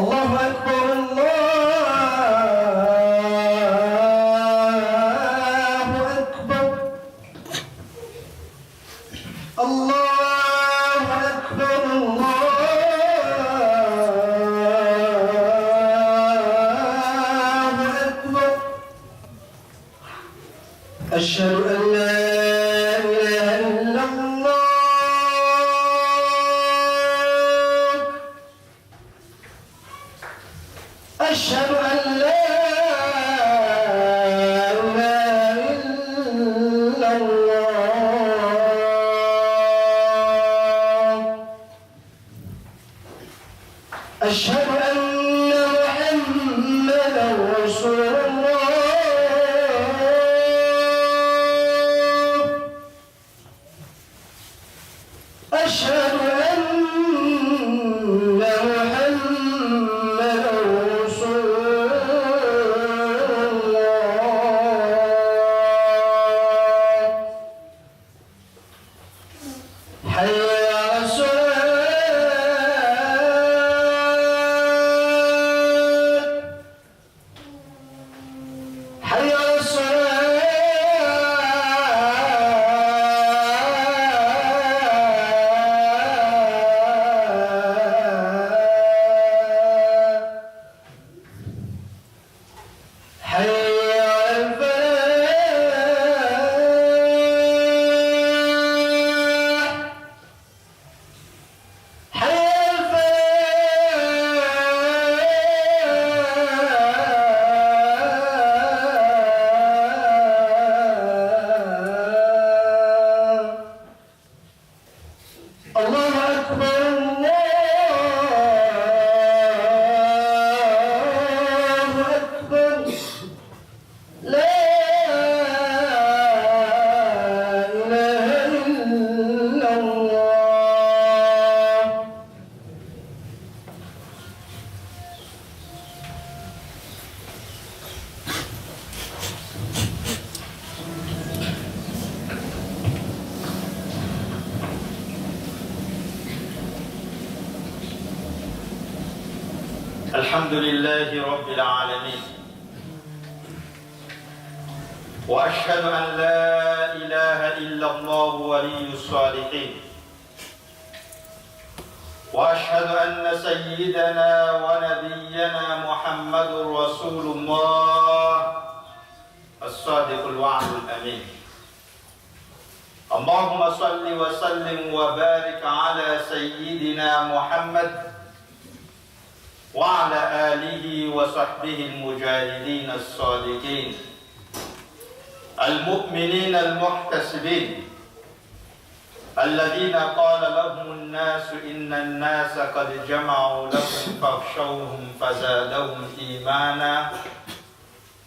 الله أكبر الله أكبر الله أكبر أشهد أن لا إله إلا الله أشهد أن لا إله إلا الله أشهد أن محمدا رسول الله أشهد أن محمدا رسول الله حي على الصلاة حي على حي على الفلاح حي على الفلاح الله أكبر الله أكبر لا إله إلا الله الحمد لله رب العالمين وأشهد أن لا إله إلا الله ولي الصالحين وأشهد أن سيدنا ونبينا محمد رسول الله الصادق الوعد الأمين اللهم صل وسلم وبارك على سيدنا محمد وعلى آله وصحبه المجاهدين الصادقين المؤمنين المحتسبين الذين قال لهم الناس إن الناس قد جمعوا لكم فاخشوهم فزادهم إيمانا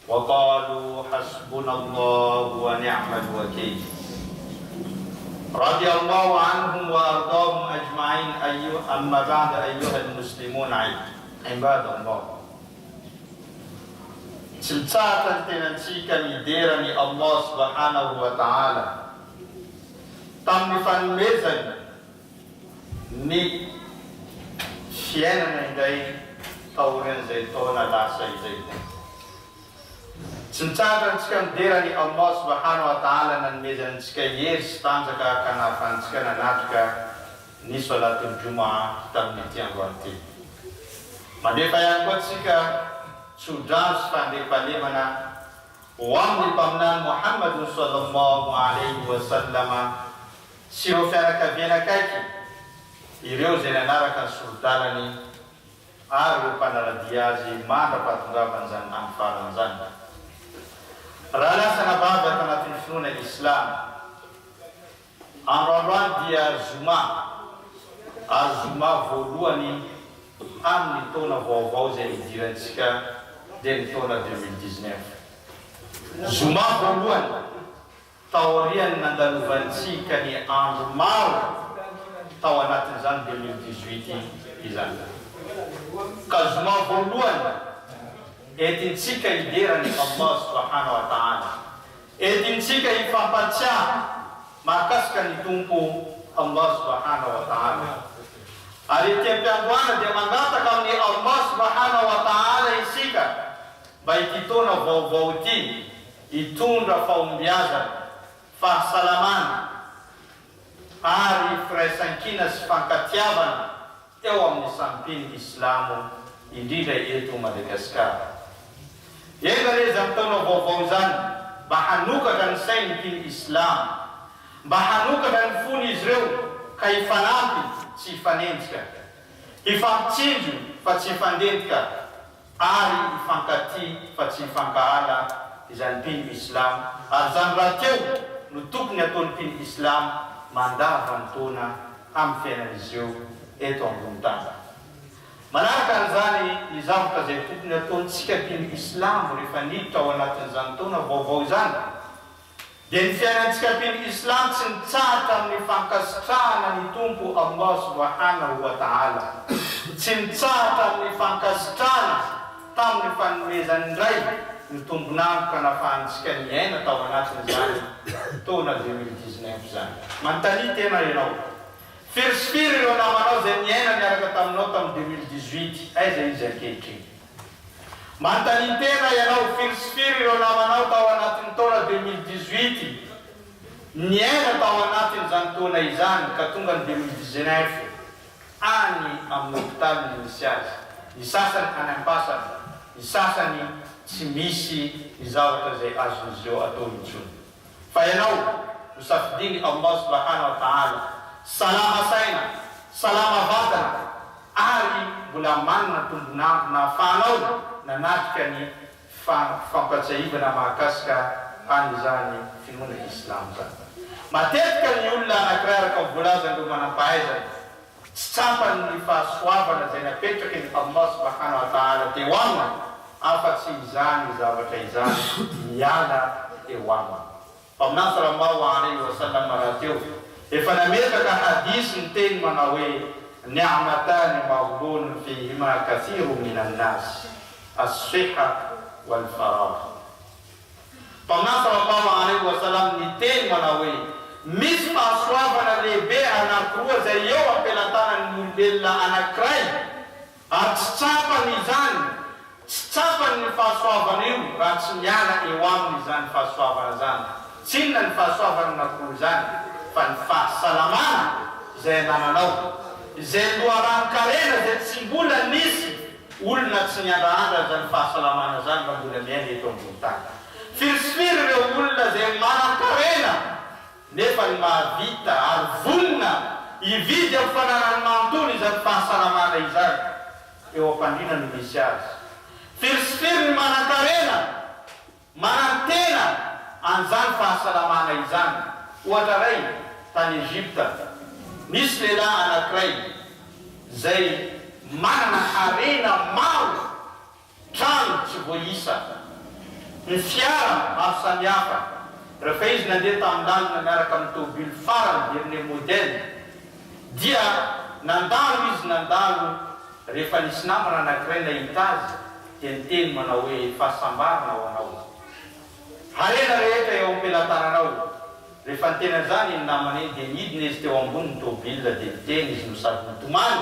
وقالوا حسبنا الله ونعم الوكيل رضي الله عنهم وأرضاهم أجمعين أما بعد أيها المسلمون عباد الله Silsatan tinansikan idera ni Allah subhanahu wa ta'ala Tamifan mezan ni Siena na day Tauren zay tona lasay zay Silsatan sikan idera ni Allah subhanahu wa ta'ala Nan mezan sika yes tanzaka kanafan sika nanatka Ni salatul Jum'ah Tamitiang wanti Madipayan kot sika Sudah sepandai palimana Wang di pamnan Muhammad sallallahu alaihi wasallam Siro fera kaviena kaki Ireu zenanara kan sultanani Aru panara diazi Manda patungapan zan anfaran zan Rala sana baba kanatin sunna Islam Anrawan dia Zuma Azuma voluani Amni tona vovauze idirantsika Den tona 2019 Zuma voluan Tawarian nandaluvansika ni Andrew Mao Tawanatin zan 2018 izan Kazuma voluan Etinsika idera ni Allah subhanahu wa ta'ala Etinsika ifampatsa Makaskan itumpu Allah subhanahu wa ta'ala Ari tiap yang buana dia mengatakan ni Allah subhanahu mba hititona vaovao ity hitondra fahombiazana, fahasalamana ary firaisan-kina sy fankatiavana eo amin'ny sampiny islamo indrindra eto Madagasikara. Eny reza mitona vaovao zany mba hanokatra ny sainy mpiny islam, mba hanokatra ny fony izy ireo ka hifanampy tsy hifanenjika, hifampitsinjo fa tsy hifandendika, ary hifankaty fa tsy hifankahala izany mpiny islam. Ary zany raha teo no tokony ataon'ny mpiny islam mandavan-taona amin'ny fiainan'izy io eto ambony tany. Manaraka an'izany ny zavatra izay tokony ataontsika mpiny islam rehefa niditra ao anatin'izany taona vaovao izany, dia ny fiainantsika mpiny islam tsy mitsahatra amin'ny fankasitrahana ny tompo Allah subhanahu wa ta'ala, tsy mitsahatra amin'ny fankasitrahana tamin'ny fanomezany indray ny tombonandro ka nafahantsika niaina tao anatin'izany taona 2019 zany. Manontany tena ianao, firifiry ireo namanao zay niaina niaraka taminao tamin'ny 2018, aiza izy ankehitriny? Manontany tena ianao, firifiry ireo namanao tao anatin'ny taona 2018 niaina tao anatin'izany taona izany ka tonga ny 2019 any amin'ny hôpitaly ny misy azy, ny sasany any am-pasany, ny sasany tsy misy ny zavatra zay azon'izy eo atao intsony. Fa ianao misafidiny Allah subhanahu wa ta'ala salama saina, salama vatana, ary mbola manana tombonandro na ahafahanao nanatrika ny fampatsahivana mahakasika an'izany finoana islam zany. Matetika ny olona anankiray araka mivolazan'ireo manam-pahaizana tsy tsapany ny fahasoavana zay napetraky ny Allah subhanahu wa ta'ala teo amina, afa-tsy izany zavatra izany miala eo amina. Amin'any sallallahu alaihi wasallam raha teo efa nametraka hadisy ny teny manao hoe ni'matani maghbunun fihima kathiru min an-nas as-siha wal faragh. Amin'any sallallahu alaihi wasallam ny teny manao hoe misy fahasoavana lehibe anankiroa zay eo ampelantanan'ny olombelona anankiray, ary tsy tsapany izany, tsy tsapany ny fahasoavana io raha tsy miala eo aminy izany fahasoavana zany. Tsinona ny fahasoavana anankiroa zany? Fa ny fahasalamana izay anananao, izay loharan-karena zay tsy mbola nisy olona tsy niandrahandra zany fahasalamana zany mba mbola miaina eto ambony tany. Firifiry ireo olona zay manan-karena nefa ny mahavita ary vonina hividy amin'ny fananany manontolo izany fahasalamana izany eo am-pandrina no misy azy. Firifiry ny manan-karena, manan-tena an'izany fahasalamana izany. Ohatra ray tany Egypta misy lehilahy anankiray zay manana harena maro, trano tsy voaisa, ny fiara maro samihafa. Rehefa izy nandeha tamin-dalana miaraka amin'ny tôbily farany dernier modèle, dia nandalo izy nandalo, rehefa nisy namana anankiray nahita azy dia niteny manao hoe fahasambarana ho anao, harena rehetra eo am-pelantananao. Rehefa niteny an'izany ny namana iny dia nidina izy teo ambony ny tôbily dia niteny izy no sady nitomany,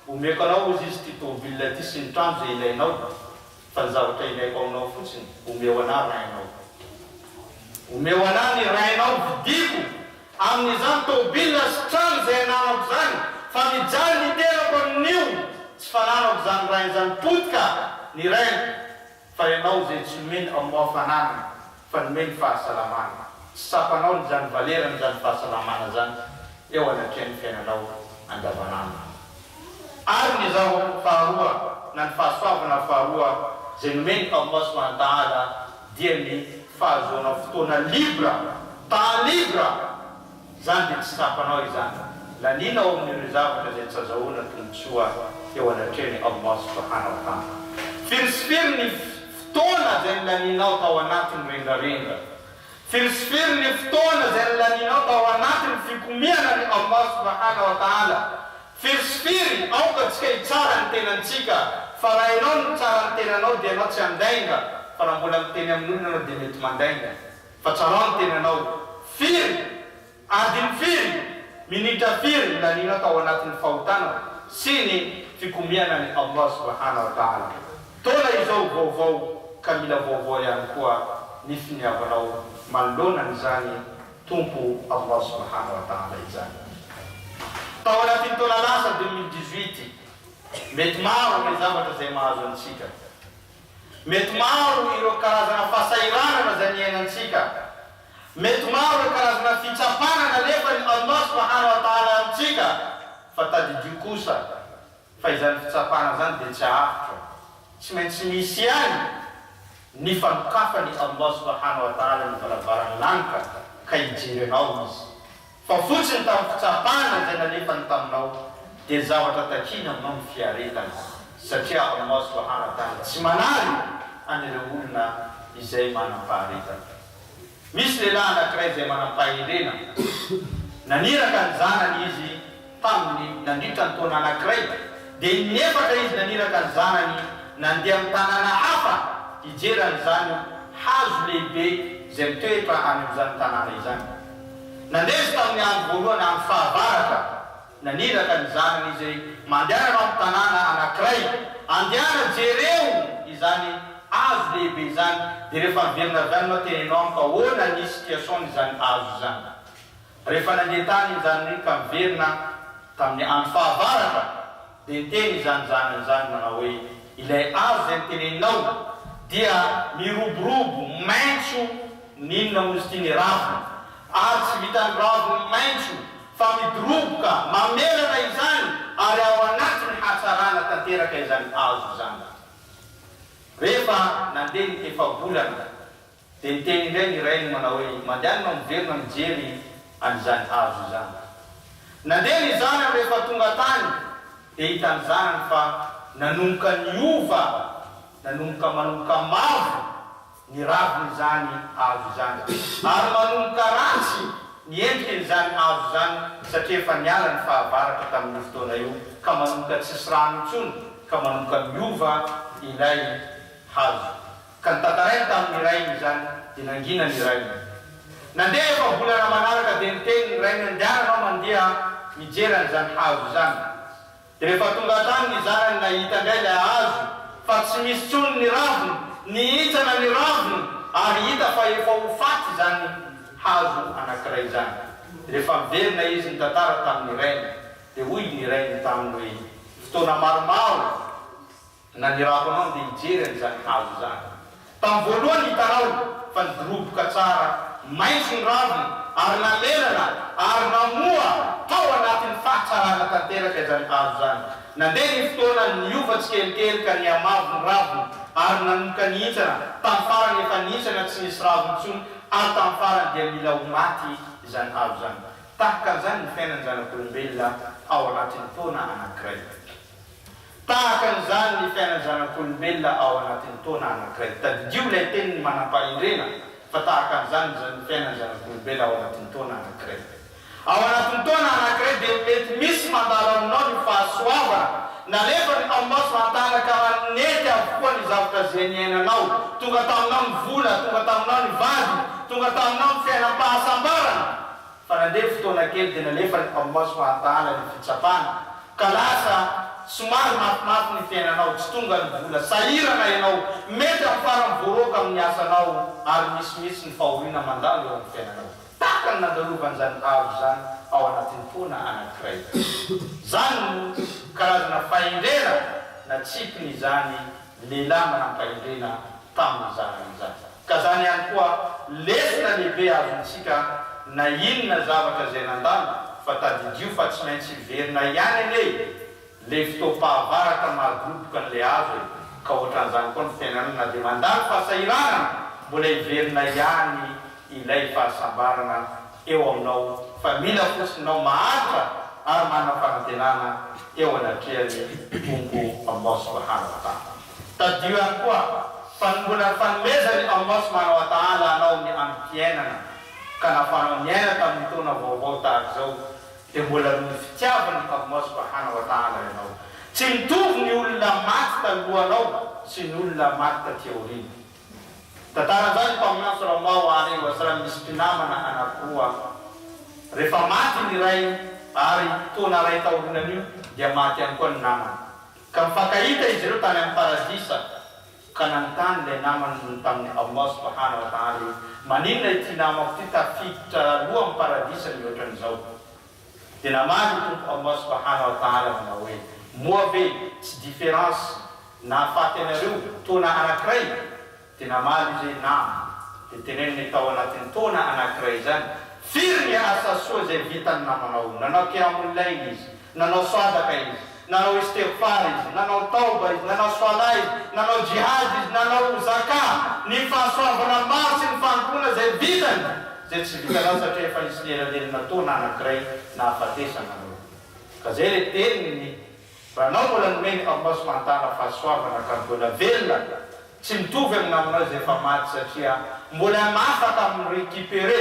omeko anao izy ty tôbily ty sy ny trano zay ilainao, fa ny zavatra ilaiko aminao fotsiny omeo ana rainao, omeo ana ny rainao vidiko amin'izany tôbily sy trano zay ananako zany, fa mijaly ny terako amin'io tsy fananako zany rainy zany potika ny rainy, fa ianao zay tsy nomeny Allah fananana fa nomeny fahasalamana. Tsy tsapanao ny zany valerany zany fahasalamana zany eo anatrehan'ny fiainanao andavanandro. Ary ny zavatra faharoa na ny fahasoavana faharoa zay nomeny Allah subhanahu wa ta'ala dia ny fahazoana fotoana libra, temps libra zany dia tsy tsapanao izany. Lanina ao amin'ireo zavatra zay tsy azahoana tombotsoa eo anatrehan'ny Allah subhanahu wa ta'ala. Firifiry ny fotoana zay laninao tao anatin'ny rengarenga, firifiry ny fotoana zay laninao tao anatin'ny fikomiana ny Allah subhanahu wa ta'ala. Firifiry aoka tsika hitsara ny tenantsika, fa raha ianao no tsara ny tenanao dia anao tsy andainga, fa raha mbola miteny amin'olona anao dia mety mandainga. Fa tsara ny tenanao, firy, adiny firy, minitra firy laninao tao anatin'ny fahotana sy ny fikomiana ny Allah subhanahu wa ta'ala. Taona izao vaovao ka mila vaovao ihany koa ny finiavanao manoloana n'izany tompo Allah subhanahu wa ta'ala izany. Tao anatin'ny taona lasa 2018 mety maro ny zavatra izay mahazo antsika, mety maro ireo karazana fahasahiranana zany iainantsika, mety maro ireo karazana fitsapana nalefa ny Allah subhanahu wa ta'ala amintsika, fa tadidio kosa fa izany fitsapana zany dia tsy ahafitra, tsy maintsy misy ihany ny fanokafany Allah subhanahu wa ta'ala ny varavaran'ny lanitra ka hijerenao izy. Fa fotsiny tamin'ny fitsapana izay nalefany taminao dia zavatra takina aminao ny fiaretana, satria Allah subhanahu wa ta'ala tsy manary anireo olona izay manam-paharetana. Misy lehilahy anankiray izay manam-paherena, naniraka ny zanany izy tamin'ny nandritra ny taona anankiray, dia inefatra izy naniraka ny zanany nandeha amin'ny tanàna hafa hijery izany hazo lehibe izay mitoetra any amin'izany tanàna izany. Nandeha izy tamin'ny andro voalohany amin'ny fahavaratra, naniraka ny zanany izay mandehana amin'ny tanàna anankiray, andehana jereo izany hazo lehibe izany, dia rehefa miverina avy any no tenenao amiko ahoana ny situation izany hazo izany. Rehefa nandeha tany izany ka miverina tamin'ny andro fahavaratra, dia niteny izany zanany izany manao hoe ilay hazo izay niteneninao dia miroborobo maitso, ninona mozy ty ny raviny, ary tsy vitan'ny raviny maitso fa midoroboka mamelana izany ary ao anatin'ny hatsarana tanteraka izany hazo izany. Rehefa nandeha ny efa-bolana dia niteny indray ny rainy manao hoe mandehanao miverina mijery an'izany hazo izany. Nandeha ny zanany rehefa tonga tany dia hitany zanany fa nanomboka niova, nanomboka manomboka mavo ny raviny izany hazo izany, ary manomboka ratsy ny endrikin'izany hazo izany, satria efa niala ny fahavaratra tamin'ny fotoana io ka manomboka tsisy rano intsony, ka manomboka miova ilay hazo. Ka nitantarainy tamin'ny rainy izany dia nangina ny rainy. Nandeha efa volana manaraka dia niteny ny rainy andehananao mandeha mijery an'izany hazo izany. Dia rehefa tonga tany ny zanany nahita indray ilay hazo fa tsy misy tsony ny raviny, nihitsana ny raviny ary hita fa efa ho faty zany hazo anankiray izany. Rehefa miverina izy nitantara tamin'ny rainy dia hoy ny rainy taminy hoe fotoana maromaro nanirako anao dia hijery an'izany hazo izany. Tamin'ny voalohany hitanao fa nidoroboka tsara, maitso ny raviny ary namelana ary namoa tao anatin'ny fahatsarana tanteraka izany hazo izany. Nandeha ny fotoana niova tsikelikely ka niamavo ny raviny ary nanomboka nihitsana, tamin'ny farany efa nihitsana tsy nisy raviny intsony, ary tamin'ny farany dia mila ho maty izany hazo izany. Tahaka an'izany ny fiainan'ny zanak'olombelona ao anatin'ny taona anankiray. Tahaka an'izany ny fiainan'ny zanak'olombelona ao anatin'ny taona anankiray. Tadidio ilay teniny manam-pahendrena, fa tahaka an'izany ny fiainan'ny zanak'olombelona ao anatin'ny taona anankiray. Ao anatin'ny taona anankiray dia mety misy mandalo aminao ny fahasoavana, nalefa ny Allah subhanahu wa ta'ala ka manety avokoa ny zavatra izay niainanao, tonga taminao ny vola, tonga taminao ny vady, tonga taminao ny fiainam-pahasambarana. Fa nandeha fotoana kely dia nalefa ny Allah subhanahu wa ta'ala ny fitsapana, ka lasa somary mafimafy ny fiainanao, tsy tonga ny vola, sahirana ianao, mety amin'ny farany voaroka amin'ny asanao ary misimisy ny fahoriana mandalo eo amin'ny fiainanao. Tahaka ny nandalovany zany hazo zany ao anatin'ny taona anankiray. Zany karazana fahendrena na tsipiny izany lehilahy manam-pahendrena tamin'ny zanany izany. Ka zany ihany koa lesona lehibe azontsika na inona zavatra izay nandalo, fa tadidio fa tsy maintsy verina ihany ane le fotoam-pahavaratra mahadoroboka n'le hazo, ka ohatran'izany koa ny fiainana dia mandalo fahasahiranana, mbola hiverina ihany ilay fahasambarana eo aminao, fa mila fosinao mahantra ary manam-panantenana eo anatrehan'ny tompo Allah subhanahu wa ta'ala. Tadidio ihany koa fa mbola fanomezany Allah subhanahu wa ta'ala anao ny am-piainana, ka nafanao niaina tamin'ny taona vaovao tahaka izao dia mbola ny fitiavany Allah subhanahu wa ta'ala ianao. Tsy mitovy ny olona maty talohanao sy ny olona maty taty aoriana. Tataran'izany mpaminany sallallahu alaihi wasallam misy mpinamana anankiroa, rehefa maty ny ray ary taona ray taorinan'io dia maty ihany koa ny namany. Ka mifankahita izy ireo tany amin'ny paradisa kanantany le namany tamin'ny Allah subhanahu wa ta'ala maninona ity namako ty tafiditra aloha amin'ny paradisa ny ohatran'izao. Dia namaly tompo Allah subhanahu wa ta'ala manao hoe moa ve tsy différence nahafaty anareo taona anankiray. Dia namaly izy na dia teneniny tao anatin'ny taona anankiray zany firy ny asa soa zay vitany namanao. Nanao qiyamul layl izy, nanao sadaka izy, nanao istighfar izy, nanao tauba izy, nanao salat izy, nanao jihad izy, nanao zaka. Ny fahasoavana maro sy ny fanontona zay vitany zay tsy vitanao satria efa nisy leralelana taona anankiray nahafatesana anao. Ka zay le teniny raha anao mbola nomeny Allah subhanahu wa ta'ala fahasoavana ka mbola velona tsy mitovy amin'ny namanao zay efa maty satria mbola mafaka amin'ny récupéré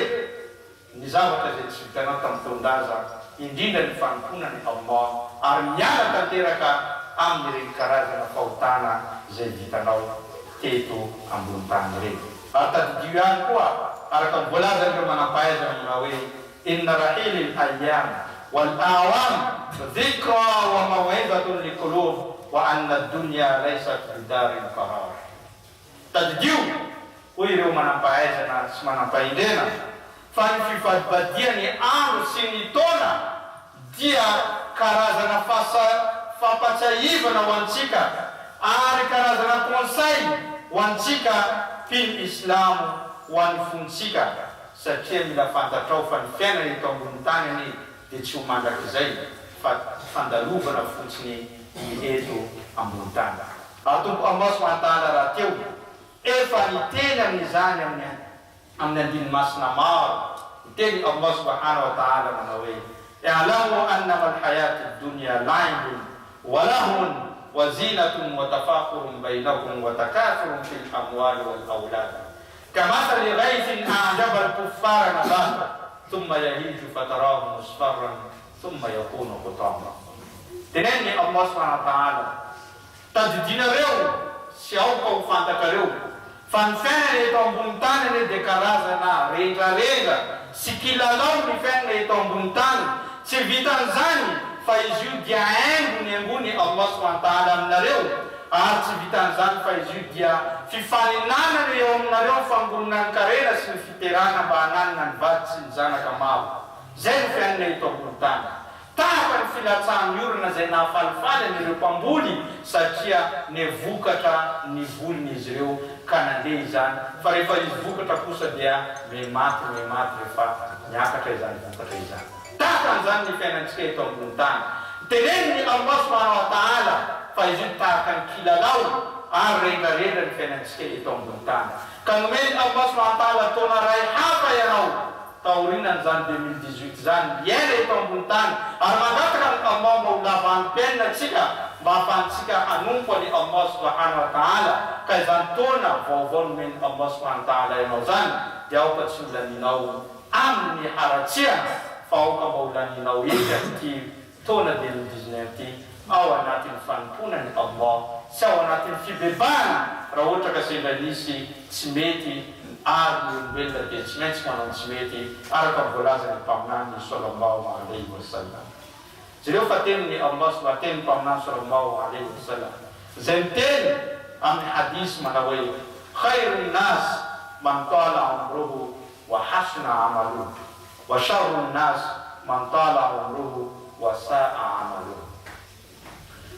ny zavatra zay tsy vitanao tamin'ny taon-daza indrindra ny fanomponany Allah ary miala tanteraka amin'ny karazana fahotana zay vitanao teto ambony tany reny. Ary tadidio ihany koa araka mivolaza ireo manam-pahaizana manao hoe inna rahili al-ayyam wal awam dhikra wa maw'izatun liqulub wa anna ad-dunya laysat bidarin qarar. Tadidio hoy ireo manam-pahaizana sy manam-paindrena fa ny fivadibadia ny andro sy ny taona dia karazana fampatsahivana ho antsika ary karazana conseil ho antsika piny islamo ho an'ny fontsika satria mila fantatrao fa ny fiainana eto ambony tany dia tsy ho mandrakizay fa fandalovana fotsiny ny eto ambony tany. Ary tompo Allah subhanahu wa ta'ala raha teo efa niteny amin'izany amin'ny andinomasina maro. Niteny Allah subhanahu wa ta'ala manao hoe i'lamu annama al-hayatu ad-dunya la'ibun wa lahwun wa zinatun wa tafakhurun bainakum wa takathurun fil amwali wal awlad kamathali ghaythin a'jaba al-kuffara nabata thumma yahiju fatarahu musfarran thumma yakunu hutama. Tenenny Allah subhanahu wa ta'ala tadidinareo sy aoka ho fantakareo fa ny fiainana eto ambony tany dia karazana rendrarendra sy kilalao ny fiainana eto ambony tany. Tsy vitan'izany fa izy io dia haingo ny ambony Allah subhanahu wa ta'ala aminareo ary tsy vitan'izany fa izy io dia fifaninanana eo aminareo fangoronany karena sy ny fiterana mba hananana ny vady sy ny zanaka maro. Zay ny fiainana eto ambony tany. Tahaka ny filatsahan'ny orana zay nahafalifaly an'ireo mpamboly satria nevokatra ny volon'izy ireo ka nandeha izany fa rehefa izy vokatra kosa dia mematy rehefa miakatra izany vokatra izany. Tahaka an'izany ny fiainantsika eto ambony tany. Teneniny Allah subhanahu wa ta'ala fa izy io tahaka ny kilalao ary rendrarendra ny fiainantsika eto ambony tany. Ka nomeny Allah subhanahu wa ta'ala taona ray hafa ianao taorinan zany 2018 zany miaina eto ambony tany ary mangataka ny Allah mba ho lavan'ny-piainana atsika mba hahafahantsika hanompo any Allah subhanahu wa ta'ala. Ka izany taona vaovao nomeny Allah subhanahu wa ta'ala ianao zany dia aoka tsy ho laninao amin'ny haratsiana fa aoka mba ho laninao eky amin'ity taona 2019 ty ao anatin'ny fanomponany Allah sy ao anatin'ny fibebana raha ohatra ka sendra nisy tsy mety ary ny olombelona dia tsy maintsy manao tsy mety araka voalazany mpaminany sallallahu alaihi wasallam. Zareo fa teniny Allah subhanahu teny mpaminany sallallahu alaihi wasallam zay miteny amin'ny hadis manao hoe khairun nas man tala umruhu wa hasuna amaluhu wa sharrun nas man tala umruhu wa sa'a amaluhu.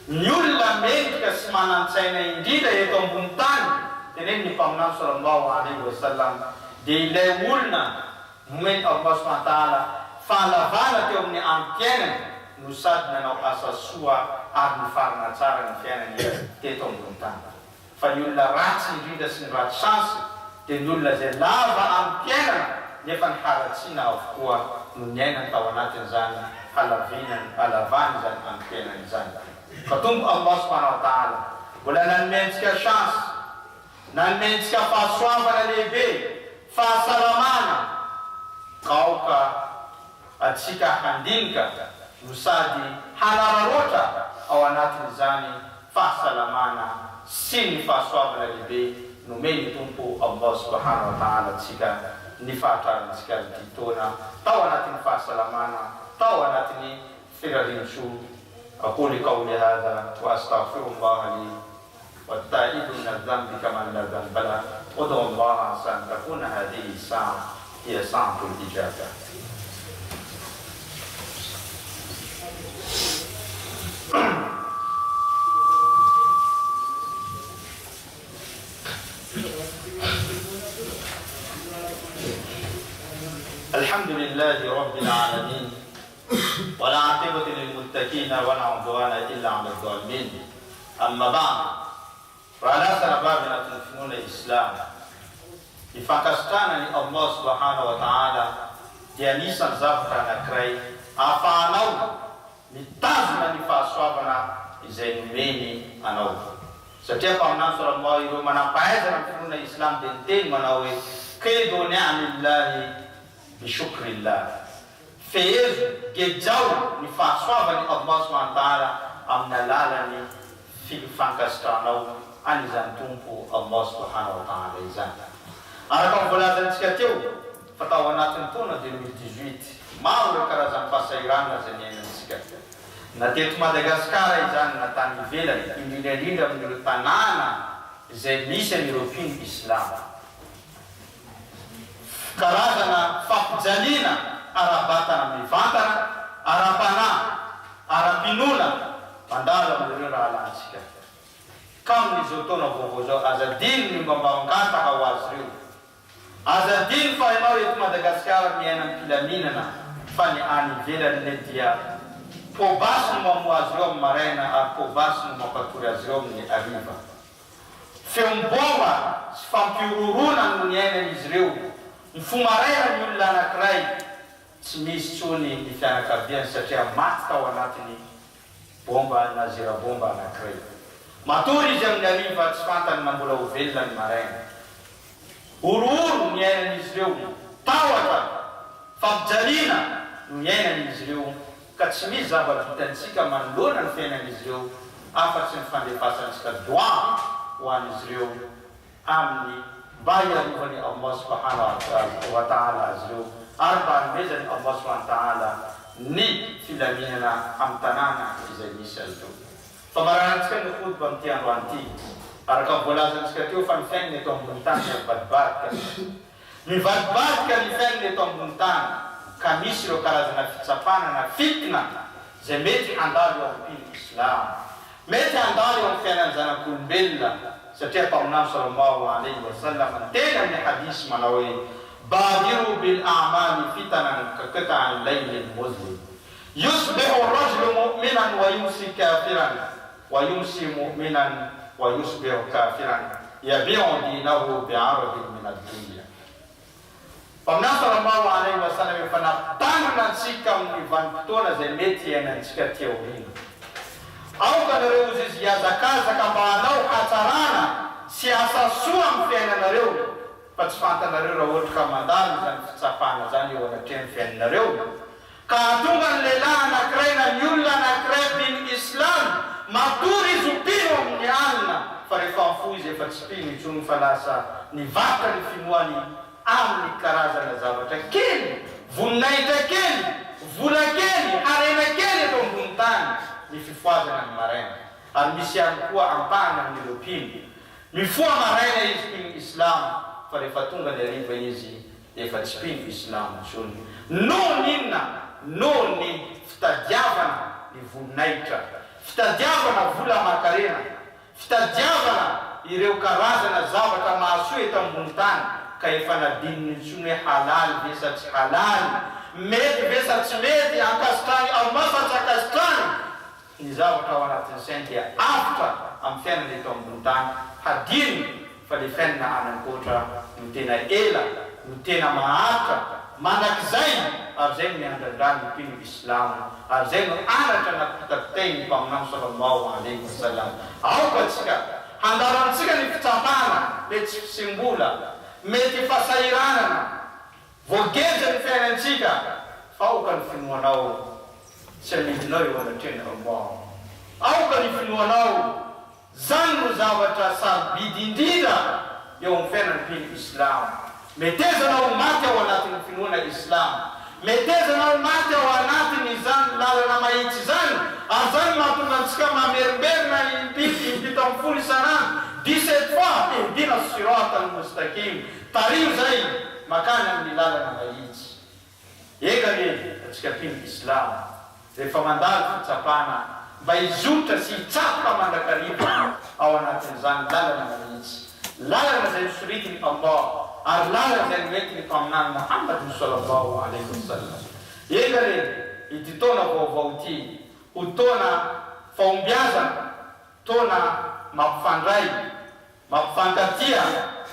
Ny olona mendrika sy manan-tsaina indrindra eto ambony tany teneny ny mpaminany sallallahu alaihi wasallam dia ilay olona nomeny Allah subhanahu wa ta'ala fahalavana teo amin'ny androm-piainany no sady nanao asa soa ary nifarina tsara ny fiainany teto ambony tany. Fa ny olona ratsy indrindra sy ny ratsy sansy dia ny olona zay lava androm-piainana nefa ny haratsiana avokoa no niainany tao anatin'izany halavany zany androm-piainany zany. Fa tombo Allah subhanahu wa ta'ala mbola nanomentsika chance, nanomentsika fahasoavana lehibe, fahasalamana ka aoka atsika handinika no sady hanararoatra ao anatin'izany fahasalamana sy ny fahasoavana lehibe nomeny tompo Allah subhanahu wa ta'ala atsika ny fahatrarantsika ity taona tao anatin'ny fahasalamana, tao anatin'ny firarian-tso. أقول قولي هذا وأستغفر الله لي والتائب من الذنب كما ادعوا الله عسى أن تكون هذه الساعة هي ساعة الإجابة. الحمد لله رب العالمين ولا عاقبة للمتقين ولا عدوان إلا على الظالمين. أما بعد فعلى سببنا تنفنون الإسلام ifakastana ni Allah subhanahu wa ta'ala dia nisan zabta na krai afanau ni tazma ni faswabana izainumeni anau setiap orang sallallahu alaihi wasallam paeza na Islam den manawe kaidu ni'amillahi bi shukrillah fez gejau ni faswabani Allah subhanahu wa ta'ala amna lalani fi fakastana anizantumpu Allah subhanahu wa ta'ala izan. Arakang volazan tsika teo fatao anatin'ny taona 2018 maro karazany fahasairana zay niainantsika na teto Madagasikara izany na tany ivelany indrindraindrindra amin'ireo tanàna izay misy anireo mpino Islam. Karazana fampijaliana ara-batana mivantana, ara-pana, ara-pinona mandalo amin'ireo raha lantsika. Kamin'izao taona vaovao zao azadiny ny mbambangantaka ho azy ireo. Azadiny fa ianao eto Madagasikara miaina ampilaminana fa ny any ivelany le dia pobasy no mamoa azy ireo amin'ny maraina ary pobasy no mampatory azy ireo amin'ny hariva. Feombomba sy fampiororona no ny ainan'izy ireo. Ny fomaraina ny olona anankiray tsy misy tsony ny fianakaviany satria maty tao anatiny bomba na zera-bomba anankiray. Matory izy amin'ny hariva tsy fantany na mbola ho velona ny maraina. Uru-uru ny ainan'izy ireo, tahotra, fampijaliana no ny ainan'izy ireo ka tsy misy zava-vitantsika manoloana ny fiainan'izy ireo afa-tsy ny fandefasantsika doa ho an'izy ireo amin'ny mba hiarovany Allah subhanahu wa ta'ala azy ireo ary mba hanomezany Allah subhanahu wa ta'ala ny filaminana amin'ny tanàna izay misy azy ireo. Fa maranantsika ny khutba amin'ity androany ity araka volazantsika teo fa ny fiainana eto ambony tany mivadibadika. Mivadibadika ny fiainana eto ambony tany ka misy ireo karazana fitsapana na fitna zay mety handalo eo amin'ny Islam, mety handalo eo amin'ny fiainan'ny zanak'olombelona satria Pamonazy sallallahu alaihi wasallam tena amin'ny hadisy manao hoe badiru bil a'mali fitanan ka qita'al layli muslim yusbihu ar-rajulu mu'minan wa yumsi kafiran wa yumsi mu'minan wa yusbihu kafiran yabi'u dinahu bi'aradin min ad-dunya. Pamonazy sallallahu alaihi wasallam fanaptanantsika amin'ny vanim-potoana zay mety iainantsika ty aoriana. Aokanareo izy ziazakazaka mba hanao hatsarana sy asa soa amin'ny fiainanareo fa tsy fantanareo raha ohatra ka mandalo zany fitsapana zany eo anatrehan'ny fiainanareo ka hatonga ny lehilahy anankiray na ny olona anankiray diny Islam matory izy ho pino amin'ny alina fa rehefa mifo izy efa tsy pino intsony fa lasa nivaka ny finoany amin'ny karazana zavatra kely, voninahitra kely, vola kely, harena kely eto ambony tany ny fifoazana ny maraina. Ary misy ihany koa ampahana amin'ireo mpino mifoha maraina izy mpino Islam fa rehefa tonga ny hariva izy efa tsy mpino Islam intsony. Noho n'inona? Noho ny fitadiavana ny voninahitra, fitadiavana vola aman-karena, fitadiavana ireo karazana zavatra mahasoa eto ambony tany ka efa nadininy intsony hoe halal vesa tsy halal, mety vesa tsy mety, ankasitrany Allah fa tsy ankasitrany. Ny zavatra ao anatin'ny sainy dia afitra amin'ny fiainana eto ambony tany hadiny fa le fiainana anankoatra no tena ela, no tena maharitra mandrakizay ary zay no miandrandra ny mpino Islam ary zay no anatra napitapitainy Pamonazy sallallahu alaihi wasallam. Aokatsika handarantsika ny fitsapana mety tsy fisimbola, mety fasahiranana voageja ny fiainantsika fa aoka ny finoanao tsy amidinao eo anatrena Allah. Aoka ny finoanao zany no zavatra sarobidy indrindra eo amin'ny fiainan'ny mpino Islam. Metezanao maty ao anatin'ny finoana Islam, metezanao maty ao anatin'ny zany lalana mahitsy zany ary zany mahatonga antsika mamerimberina impito amin'ny folo isanandro 17 fois dina siratal mustaqim, tariu zaidi makana milala na maiti yekale katika pini Islam rehefa mandalo fitsapana mba hizotra sy hitsapa mandrakariva ao anatin'izany lalana maitsy, lalana zay nosoritiny Allah ary lalana zay noentiny mpaminany Muhammad sallallahu alaihi wasallam. Yekale ity taona vaovao ity ho taona fahombiazana, taona mampifandray, mampifankatia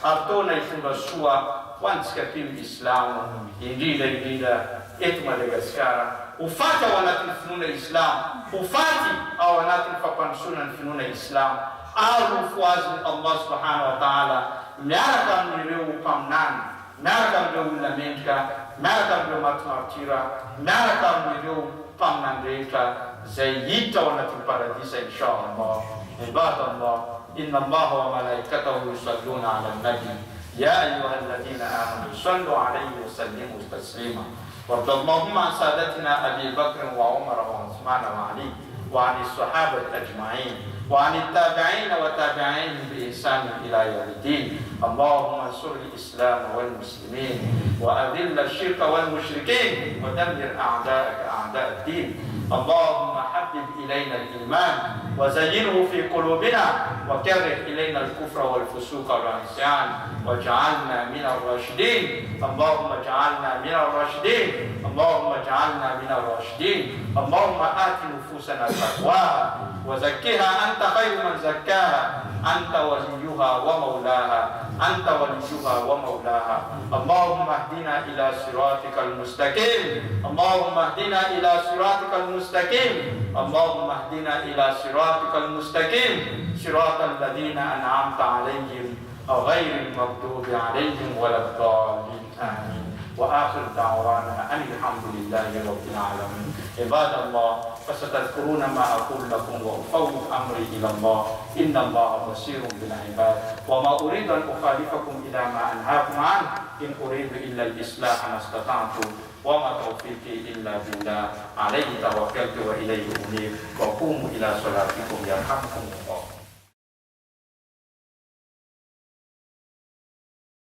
ary taona hitondra soa ho antsika mpino Islamo indrindra eto Madagasikara. Ho faty ao anatin'ny finoana Islam, ho faty ao anatin'ny fampandrosoana ny finoana Islam, ary ho foaziny Allah subhanahu wa ta'ala miaraka amin'ireo mpaminany, miaraka amin'ireo olona mendrika, miaraka amin'ireo matimartira, miaraka amin'ireo mpaminany rehetra zay hiditra ao anatin'ny paradisa inshallah. Ibadallah, inna Allaha wa malaikatahu yusalluna ala nabi ya ayyuha alladhina amanu sallu alayhi wa sallimu taslima. وارض اللهم عن سادتنا ابي بكر وعمر وعثمان وعلي وعن الصحابه اجمعين وعن التابعين وتابعين باحسان الى يوم الدين. اللهم انصر الاسلام والمسلمين واذل الشرك والمشركين ودمر اعداءك اعداء الدين. اللهم حبب الينا الايمان وزينه في قلوبنا وكره الينا الكفر والفسوق والعصيان واجعلنا من الراشدين. اللهم اجعلنا من الراشدين. اللهم اجعلنا من الراشدين. اللهم آت نفوسنا تقواها وزكها أنت خير من زكاها أنت وليها ومولاها أنت وليها ومولاها. اللهم اهدنا إلى صراطك المستقيم. اللهم اهدنا إلى صراطك المستقيم. اللهم اهدنا إلى صراطك المستقيم صراط الذين أنعمت عليهم غير المغضوب عليهم ولا الضالين. آمين. وآخر دعوانا أن الحمد لله رب العالمين. عباد الله فستذكرون ما أقول لكم وأفوض أمري إلى الله إن الله بصير بالعباد. وما أريد أن أخالفكم إلى ما أنهاكم عنه إن أريد إلا الإصلاح ما استطعت وما توفيقي إلا بالله عليه توكلت وإليه أنيب. وقوموا إلى صلاتكم يرحمكم الله.